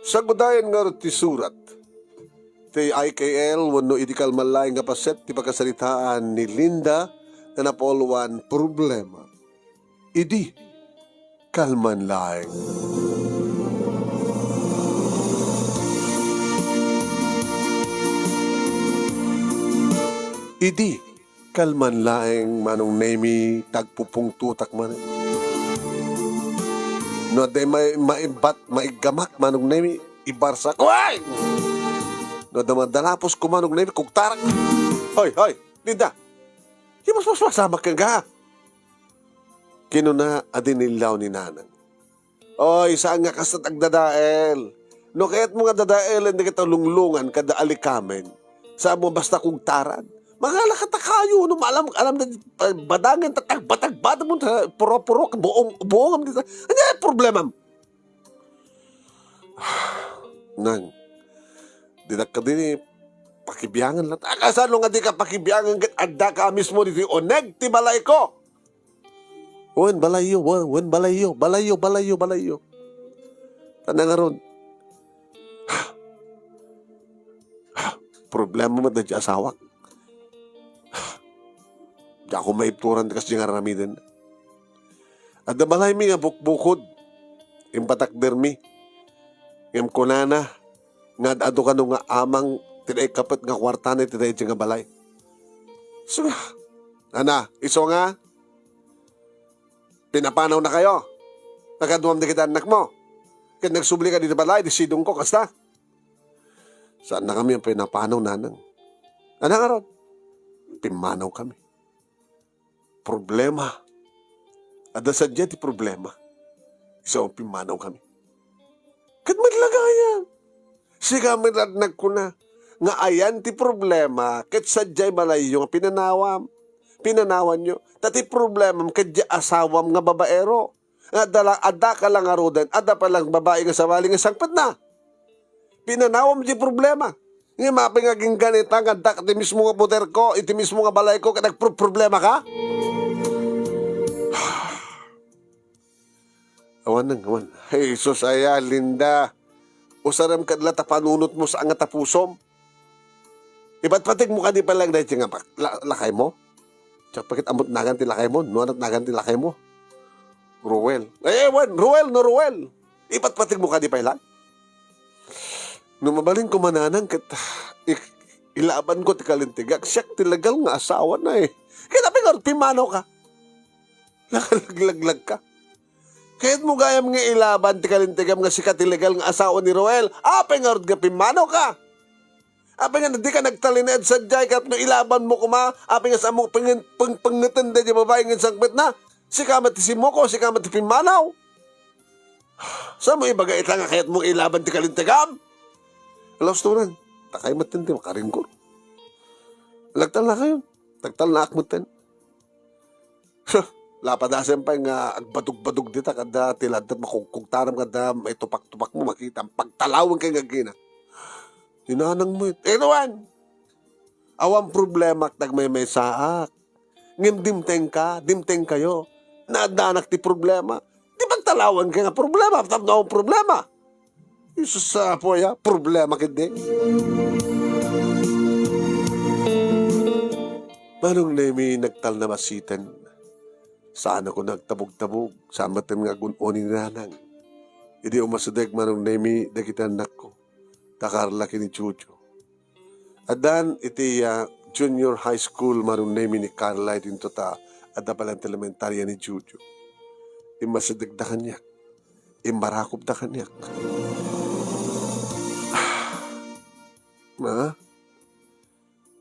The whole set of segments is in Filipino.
Sagudayan nga ti surat. Ti IKL wano idikal malay nga paset ti pagkasalitaan ni Linda na napolwan problema. Idi kalman laeng. Idi kalman laeng manong nemi tagpupung tutak man. No de maibat maigamak manong nemi ibarsa ko ay. No damadalapos ko manong nemi kugtarak. Hoy, Linda. Mas masama ka nga. Kinuna adinilaw ni nanang. Oy, saan nga kas agdadael? No kaya't mo nga dadael hindi kita lunglungan kada alikamen. Saan mo basta kugtaran? Mga lakatakayo, no alam na badangin batag mo sa puro-puro buong dito. Ano yung problema? Nang, dinak ka din pakibiyangan lang. Akasano nga di ka pakibiyangan kat adda ka mismo dito oneg ti balay ko. Wen balayo. Tanang nga ron. Problema mo na di asawak. Di ako maipturan kasi nga ramiden. At nabalay mi nga bukbukod. Yung patakder mi. Yung kunana. Nga ado ka nga amang tinay kapit nga kwartana tinay nga balay. So, iso nga. Pinapanaw na kayo. Nakaduam na kita anak mo. Kaya nagsubli ka dito balay, disidong ko, kasta. Saan na kami ang pinapanaw nanang? Anang aron? Pimanaw kami. Problema. Ada sadya ti problema. Isa ang pimanaw kami. Kat maglagayan. Siga manadnag ko na. Nga ayan ti problema. Kat sadya'y malayo nga pinanawam. Pinanawan nyo. Tati problema kadya asawam nga babaero. Ada ka lang arudan. Ada pa lang babae nga sawali nga sangpat na. Pinanawam ti problema. Nga mapingaging ganita nga dak iti mismo nga puter ko. Iti mismo nga balay ko. Kaya nagproblema ka? Awan. Hey, susaya, Linda. Usaram ka nila tapanunot mo sa nga tapusom. Ipat-patig mo ka di palang dahil nga lakay mo. Tsaka pakit amot nagan ti lakay mo. Nuanat nagan ti lakay mo. Ruel. Ruel. Ipat-patig mo ka di palang. Numabaling ko mananang ilaban ko ti kalintigak. Siyak tilagal nga asawa na eh. Kaya napingar, pimanaw ka. Lakalaglag ka. Kahit mo gayam nga ilaban, ti kalintigam nga sikat illegal nga asawa ni Roel, pingarod nga pimano ka. Nga di ka nagtalined sa jay, kat no ilaban mo kuma, nga sa mo pangatanda di babae nga sangpit na, sikamat ti simoko, sikamat ti pimanaw. Sa mo ibaga ita nga kahit mo ilaban ti kalintigam? Alas turan, takay matindi, makaringkor. Lagtal na kayo, tagtal na akmutin. Lapadasan pa nga agbadug-badug dita kada tilad at makugtaram kada may tupak-tupak mo makita ang pagtalawang kay nga gina. Hinanang mo ito. Naman! Awang problema at nagmay saak. Ngim dimteng kayo. Naadanak ti problema. Di pagtalawang kay nga problema. Tapos problema. Isus sa po ya, problema kindi. Manong nemi nagtal na masitan. Saan ako nagtabog-tabog, samatin nga gunonin nanang. Hindi umasadeg manong nemi dakitan anak ko. Takarla kini Chucho. Adan iti junior high school manong nemi ni Carla dinto ta ada palang elementarya ni Chucho. Imasadeg da kanyak. Imarakop da kanyak.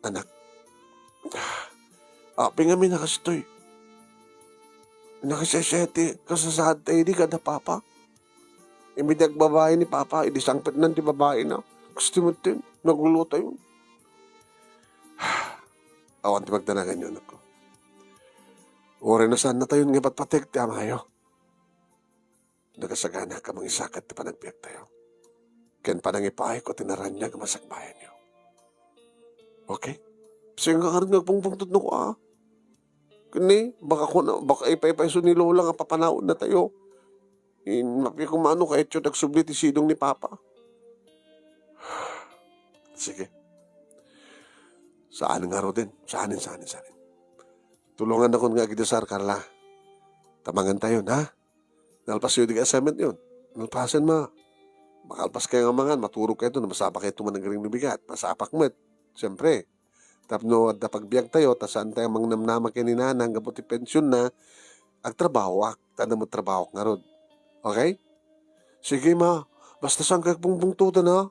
Anak. Pingami nakastoy. Nakasasete, kasasad tayo di kada papa. Imidag babae ni papa, idi sangpet nan ti babae na. Gusto mo din, nagluluto yun. Awan ti magdanagan yun ako. Ore na saan na tayo nga patpatek ti amayo. Nagasagana ka mga isakat ti panagpiyak tayo. Ken panangipaay ko tinaranya ka masakbayan niyo. Okay? Sige nga karin nagpungpungtod na ko Kani, baka ipay-paiso ni Lola nga papanaon na tayo. Mapi kung maano kahit yun nagsubli ti sidong ni Papa. Sige. Saan nga ro din? Saanin. Tulungan ako nga kita, Sar Carla. Tamangan tayo, ha? Nalpas yun di assignment yun. Nalpasan mo. Makalpas kayo nga mangan, maturog kayo doon, masapa kayo tumanagaring bigat. Masapak mo. Siyempre. Tapno, at pagbiyak tayo, tasaan tayo mangnamnama kayo ni nanang, kaputi pensyon na, agtrabaho, tanda mo trabaho nga ron. Okay? Sige, ma. Basta saan kayo pungbungtutan, ha?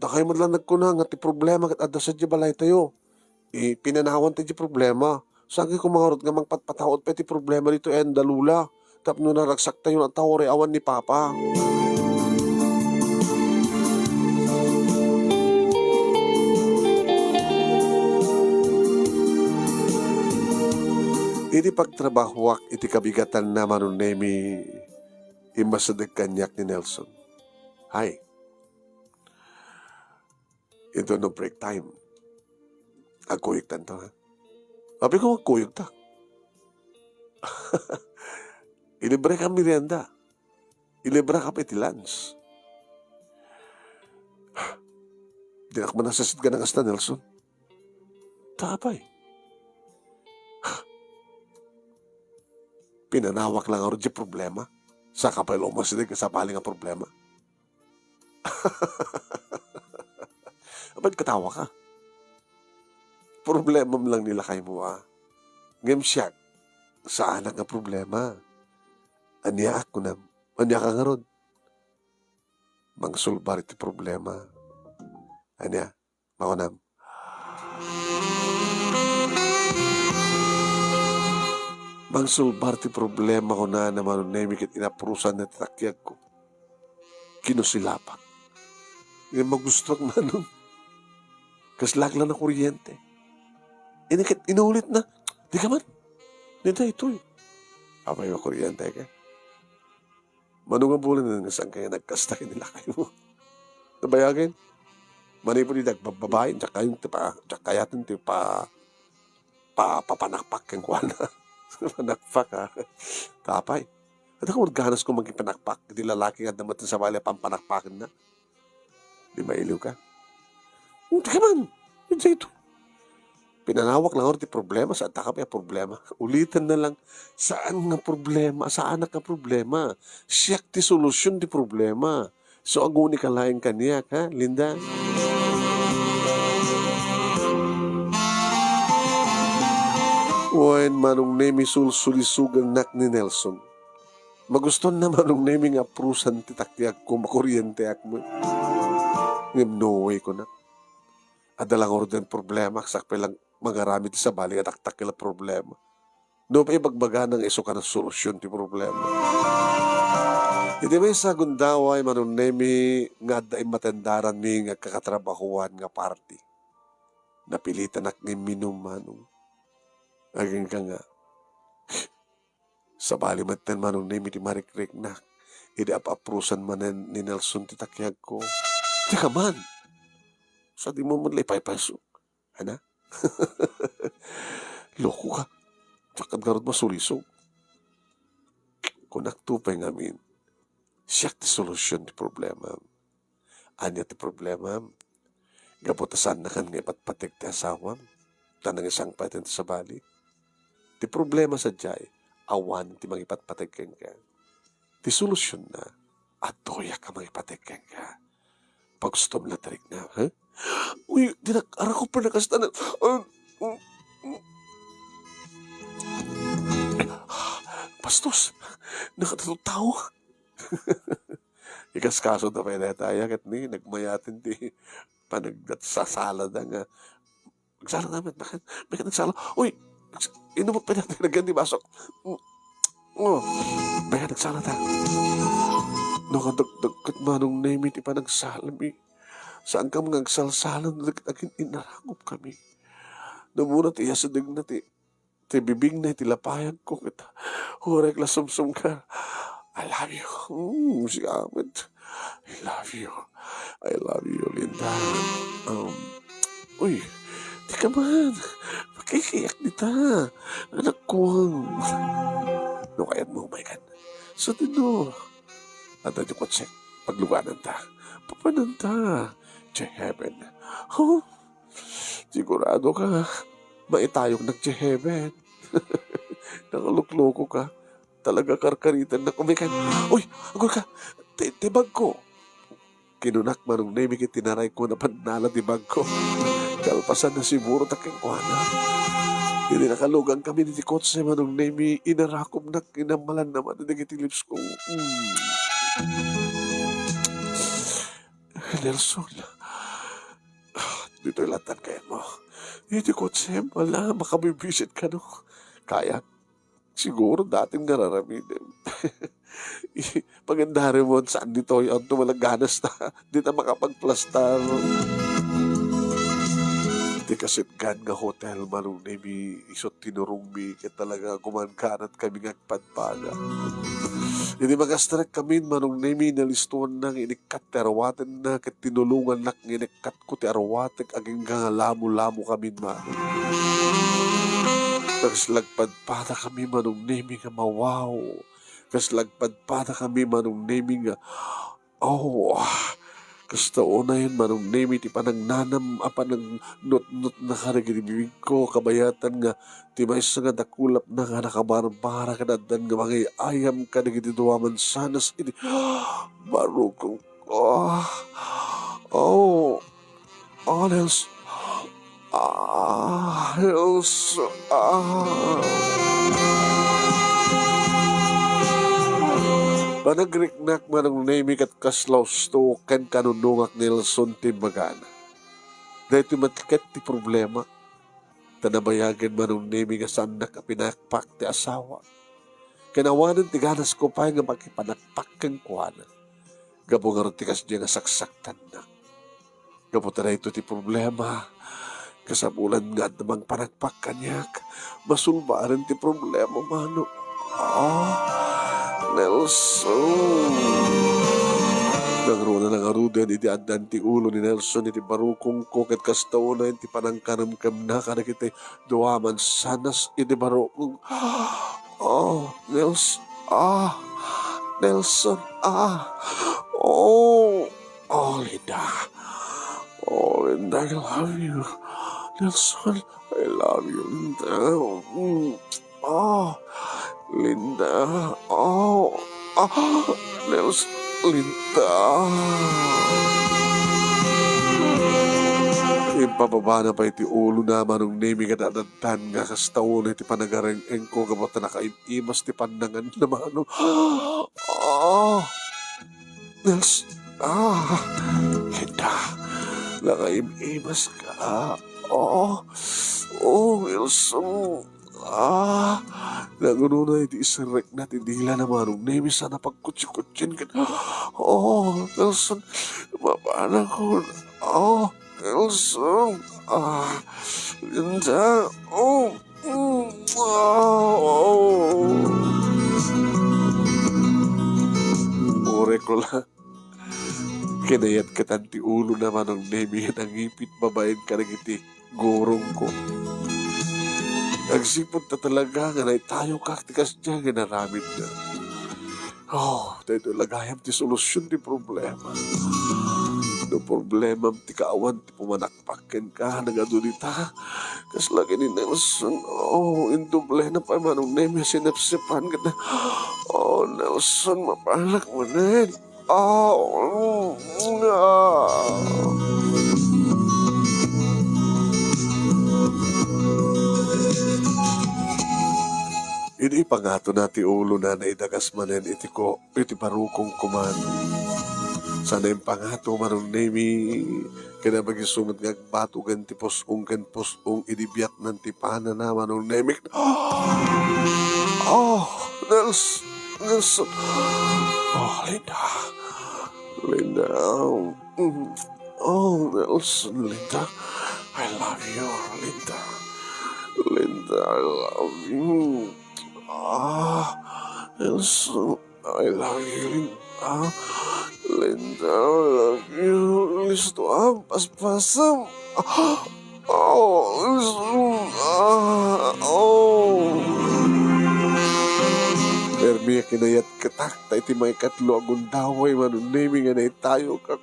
Dakay mo lang nagkunang at problema kat adda sa balay tayo. Pinanawan tayo problema. Saan kayo kumangarot nga mangpatpataot pa ti problema dito dalula. Tapno naragsak tayo ng tawari awan ni Papa. Iti pagtrabahuak iti kabigatan na manunemi imasadag kanyak ni Nelson. Hi. Ito no break time. Agkuyog tanto, ha? Sabi ko, magkuyog ta. Ilibre ka merienda. Ilibre ka piti lunch. Di na ka manasasid ka ng asta, Nelson. Tapay. Pinanawak lang ako di problema. Sa kapay lumasidig ka sa paling nga problema. Ba't katawa ka? Problema mo lang nila kayo mo, ah. Ngem siya, sa anak nga problema. Anya ako na, anya ka nga ron. Mangsulbar iti problema. Anya, makunam. Mangsulbar iti problema ko na naman nemikit inaprusan na titakyag ko. Kinusilapak. Ngayon magustuhan manong. Kaslag lang na kuryente. Inulit na. Di ka man. Nita ito eh. Apay mo kuryente ka. Manong ang bulan na saan kaya nagkastay nila kayo mo. Nabayagin. Manipo ni nagbababayin. Tsaka yung tsaka yatin ito papanakpak yung kuwan na. Panakpak ha. Tapay. At ako magganas ko maging panakpak. Hindi lalaki nga naman sa bali pampanakpakin na. Di mailiw ka. Hindi ka man. Hindi ito. Pinanawak lang ako problema. Saan taka pa yung problema? Ulitan na lang. Saan nga problema? Saan nga problema? Siyak ti solusyon di problema. So aguni ka laing kaniyak ha, Linda? Uwain manong nemi sulsulisugan nak ni Nelson. Maguston na manong nemi nga prusan titaktiak ko makuryente ak mo. Ngem no way ko na. Adalang orden problema sakpe lang magaramit sa bali at taktak kila problema. No pa ibagbaga ng iso ka ng solusyon ti problema. Iti may sa gundaway manong nemi nga daim matendaran mi nga kakatrabahuan nga party. Napilitan ak ni minum manong. Aging ka nga. Sa bali maten manong nemi ti marikrik na. Idi apaprusan manen ni Nelson titakyag ko. Di ka man. Sa di mo manlipay paso. Hana? Loko ka. Tsakad garot masulisog. Kung naktupay ngamin, siyak ti solusyon ti problema. Anya ti problema. Gaputasan na kan nga ipatpatik ti asawam. Tanang isang patent sa bali. Ti problema sa jay, awan ti mangipatpatik ka. Ti solusyon na, atoya ka mangipattik ka. Pag-stop na tarik na, ha? Uy, ara ko pa nakasta na. Bastos, nakatataw. Ikas kaso na pa yun tayo, kat ni, nagmayatin ti, panagsasalad nga. Magsala namin, bakit nagsala? Uy, inumot pa natin, nagandi basok. Bakit nagsala ta? Nakadagdagat manong name iti pa nagsalami. Saan ka mga nagsalsalan na nagtagin inarangop kami. Namuna ti yasadig na ti bibing na itilapayag ko kita. Hurek la sumsum ka. I love you. Si Ahmed. I love you. I love you, Linda. Uy, di ka man. Makikiyak nita. Anak ko. No, kayat mo, my God. So, tino. At yung konsek, pagluganan ta. Papanan ta. Heaven. Huh? Sigurado ka, maitayong nag-heaven. Nakalukloko ka. Talaga karkaritan na kumikan. Uy, agol ka. Tibag ko. Kinunak manong nemi tinaray ko na panala tibag ko. Kalpasan na siguro taking kuhana. Hindi nakalugang kami ni Kotse manong nemi inarakom na kinamalan naman na lips ko. Nelson, dito ilatan kayo mo. Hindi Kotse, wala, makabibisit ka no. Kaya, siguro dating nararaminin. Pagandari mo saan dito yung tumalaganas na di na makapagplastar. Di kasi gan nga hotel manong nemi isot tinurong mi kaya talaga kumankanat kami ngagpadpada. Hindi magastrek kami manong nemi nalistuan nang inikat ti arawaten na kat tinulungan nak inikat ko ti arawatek aging nga lamu-lamu kami manong. Nagslagpadpada kami manong nemi nga mawaw. Kaslagpadpada kami manong nemi nga kasta una yan manong nemi ti panang nanam panang not na karigibibig ko kabayatan nga ti maysa nga dakulap na nga nakabarbara kanadan nga mga ayam ka nagitiduwaman sanas ini barukong Nels Panagriknak manong nemi kat kaslaus to ken kanunungak Nelson Timbagana. Dahil tumatkat ti problema. Tanabayagan manong nemi nga saan nakapinakpak ti asawa. Kanawanan ti ganas ko pa nga makipanakpak kang kuwana. Gabo nga tikas diya nga saksaktan na. Gabo na ito ti problema. Kasabulan nga namang panakpak kanyak. Masulbaaran ti problema mano. Nelson. Nagro na nangarudan iti adan ti ulo ni Nelson iti barukong ko ket kastaw na iti panangkanamkam na kada kita duwaman sanas iti barukong. Nelson. Nelson. Linda. Linda, I love you. Nelson, I love you, Linda. Linda. Nelson. Linda. Impababa na pa iti ulo na manong nemi ka dadatan nga kastaw na iti panagaring ko gabot na nakaimas ti pandangan na mano. Nelson. Linda. Nakaimas ka. Nelson. Naguno na iti isarek na tindila na manong nemi sana pagkutsi-kutsin ka. Nelson, mapana ko. Nelson. Linda. Ore ko lang. Kinayat ka tanti ulo na manong nemi nang ipit babayin ka na iti gorong ko. Nagsipot na talaga nga na tayo kaktikas niya ginaramit na. Tayo lagayam ti solusyon ti problema. No problema ti kaawan ti pumanakpakin ka nagadunita. Kas lagi ni Nelson. Induble na pa manong nemi sinapsipan ka na. Nelson, mapalak mo na. Ini pangato na ti ulo na naidagas manen iti parukong kumano. Sana yung pangato manong nemi kaya magisumat ngagbatugan ti posong idibiyat ng tipana na manong nemi. Nelson. Linda. Nelson, Linda. I love you, Linda. Linda, I love you. Nelson, I love you, Linda. I love you. Listo paspasam. Ermiya kinayat katak, tayo ti may katlo agundaway manunemi nga na tayo kak.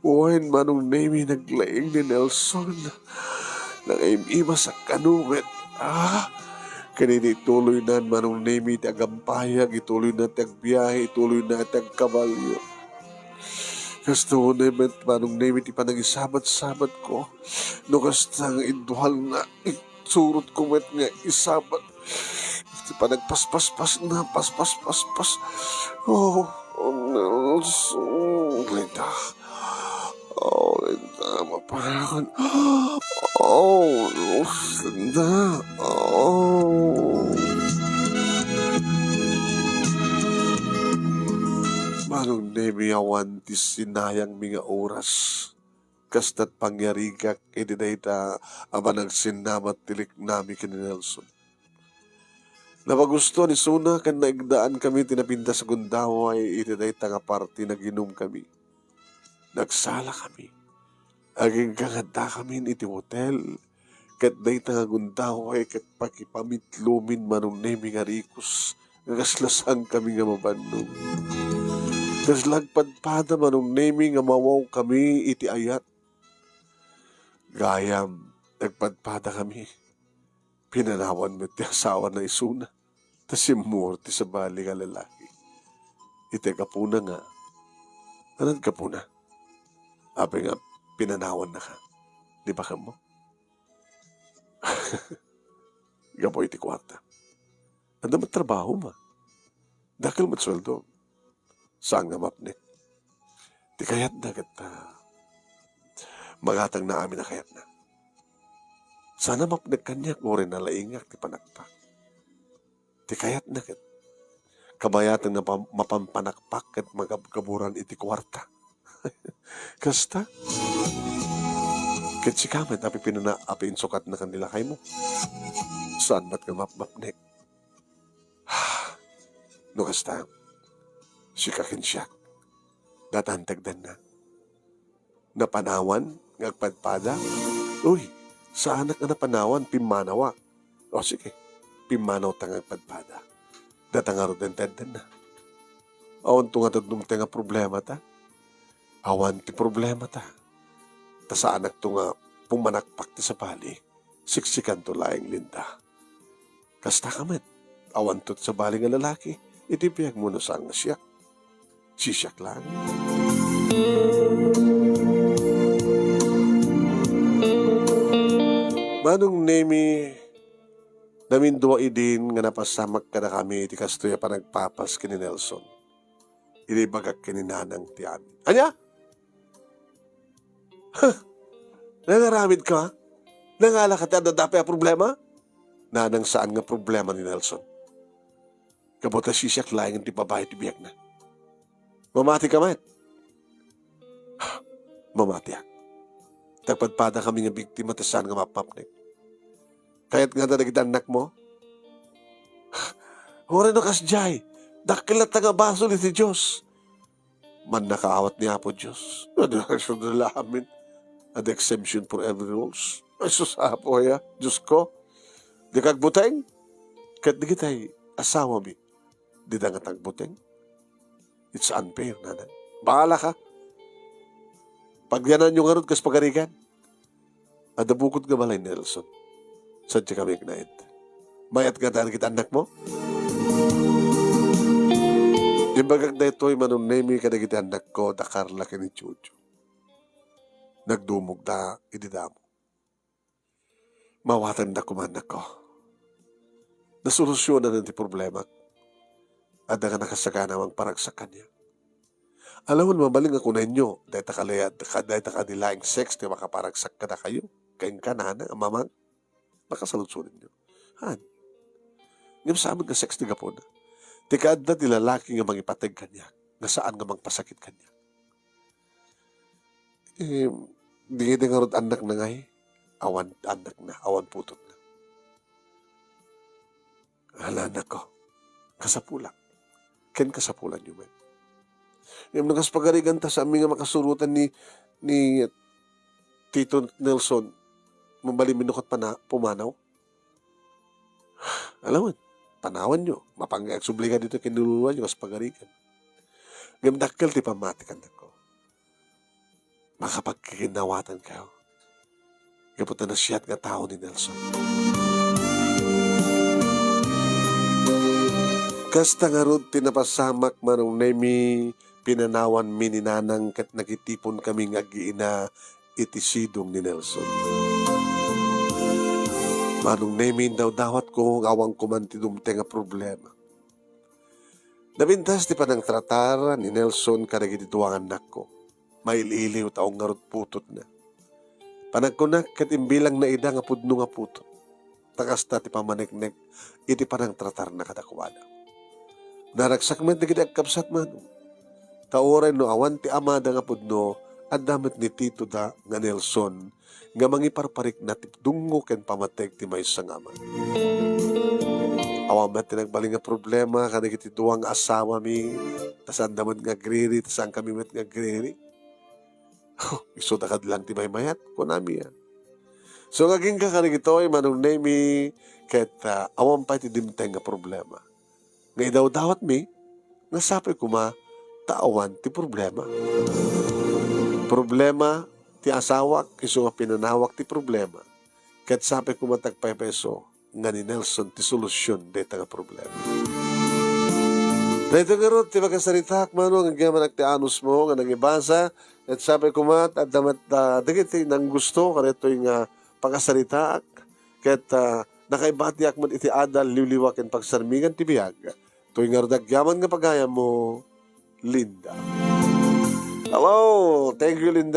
Buhayin manong nemi naglaing ni Nelson. Nakaimima sa kanuwet. Kanini tuloy na manong nemi ti agampayag, ituloy na ti agbiyahe, ituloy na ti agkabalyo. Kasto naman manong nemi ti panag-isabat-sabat ko. No kastang idwal na surot ko met nga isabat. Ti panagpaspaspas na, paspas. Oh Nelson. Linda. Oh, Linda, mapanahon. Oh, Linda. Oh. Manong nemi awan ti sinayang mga oras. Kasta't pangyarigak, idinayta ama nagsinamat tilik nami kini Nelson. Napagusto ni Suna kan naigdaan kami tinapinta sa gundaway, idinayta nga party naginom kami. Nagsala kami. Aging kanganda kami iti hotel. Kat dayta nga gundaway kat pakipamitlumin manong nemi nga rikos. Nagaslasan kami nga mabandong. Kas lagpadpada manong nemi nga mawaw kami iti ayat. Gayam, nagpadpada kami. Pinanawan mo ti asawa na Isuna. Tas simurti sa bali nga lalaki. Iti kapuna nga. Anong kapuna? Api nga, pinanawan na ka. Di ba ka mo? Gapoy ti kwarta. Ano trabaho ma? Dakil matsweldo. Saan nga mapnik? Di kayat na kita. Magatang na amin na kayat na. Sana mapnik kanyak mo rin nalaingak ti panakpak. Di kayat na kit. Kabayatan na mapampanakpak at magkaburan iti kwarta. Kasta? Kit si kamet api insukat na kanila kay mo. Saan ba't ka mapmapnik? No kasta? Si kakinsyak. Datantagdan na. Napanawan, ngagpadpada. Uy, saan na napanawan, pimanawa. O sige, pimanaw tangag padpada. Datangaro den na. Awan tunga tadnum nga problema ta. Awan ti problema ta. Ta sa anak tunga pumanakpak ti sa bali. Siksikan to laing Linda. Kasta kamet. Awan to sa bali nga lalaki. Itipiyag mo na saan nga siya. Sisyak lang. Manong nemi namin duwa idin nga napasamak ka na kami ti kastoya pa nagpapas kini Nelson. Inibagak kini nanang ti amin. Anya? Nangaramid ka? Nangala ka tayo dapat problema? Nanang saan nga problema ni Nelson? Kabuta sisyak lang ti babae ti biyak na. Mamati ka met? Mamati ak. Tagpadpada kami nga biktima ta saan nga mapapnik. Kaya't nga nagdanak mo? Hore no kasjay, dakilat nga baso ni ti Diyos. Man nakaawat niya po Diyos. Adrection na lamin. Ad exemption for every rules. Ay susapo ya, Diyos ko. Di kagbuteng? Kat di kita'y asawa mi. Di da nga tagbuteng? It's unfair, nanan. Bahala ka. Pagyanan yung arod kas pagarigan. Adabukod nga balay Nelson. Sadya kami ignaid. Mayat nga dahil kita anak mo? Imbagag na ito'y manunemi ka na kita anak ko, dakar laki ni Chucho. Nagdumog na ididamo. Mawatan na kumanak ko. Nasolusyonan ng ti problema. At nga nakasagana ang parang sa kanya. Alam mo, mabaling ako na inyo. Dahil takadilaing sex, di makaparagsak ka na kayo. Kain ka na, mamang. Makasalutsunin nyo. Han. Ngayon sa amin nga sex ni Gapon. Tikaad na di lalaki nga mangipatag kanya. Nga saan nga mangpasakit kanya. Di nga rod anak na nga awan anak na, awan putot na. Halanak ko. Kasapulang. Ken kasapulan nyo man. Yung nagaspagarigan ta sa aming nga makasurutan ni Tito Nelson, mabaliminukot pa na pumanaw. Alam mo, panawan nyo. Mapang-exobliga dito kinululuan nyo kaspagarigan. Gamdakkel ti pamatikan na ko. makapagkikinawatan kayo. Kaputa na siyat nga tao ni Nelson. Kasta nga rod tinapasamak manong nemi pinanawan mininanang kat nagitipon kami nga giina itisidong ni Nelson. Manong nemi daw dawat ko awang kumantidumte nga problema. Nabintas ti panang tratar ni Nelson karagitituang anak ko. Maililiw taong nga rod putot na. Panagkunak kat imbilang na ida nga pudno nga putot. Takasta ti pamaneknek iti panang tratar na kadakwada. Naragsakman na gidagkapsat man. Taoray no awan ti amada nga pudno at damit ni Tito da nga Nelson nga mangiparparik na tipdungo ken pamateg ti maysa nga ama. Awan met tinagbaling nga problema kanang iti duwang asawa mi tasan daman nga griri tasan kami met nga griri. Iso takad lang ti maymayat kunami yan. So ngaging kanang ito'y manong nemi ket awan pa ti dimteng nga problema. Nga idaw dawat mi, nasapi ko ma, taawan ti problema. Problema, ti asawak, iso nga pinanawak ti problema. Kat sapi ko matagpaypeso, nga ni Nelson ti solusyon deta nga problema. Dito nga ron, ti makasaritak mano, nga gaman ti anus mo, nga nangibasa, at sabi ko mat, at damat, dagiti nang gusto, karito yung pagkasaritak, kat nakaibatiak man iti adal, liwliwak, and pagsarmingan ti biyag. Tuwing nga radagyaman nga pagaya mo, Linda. Hello! Thank you, Linda.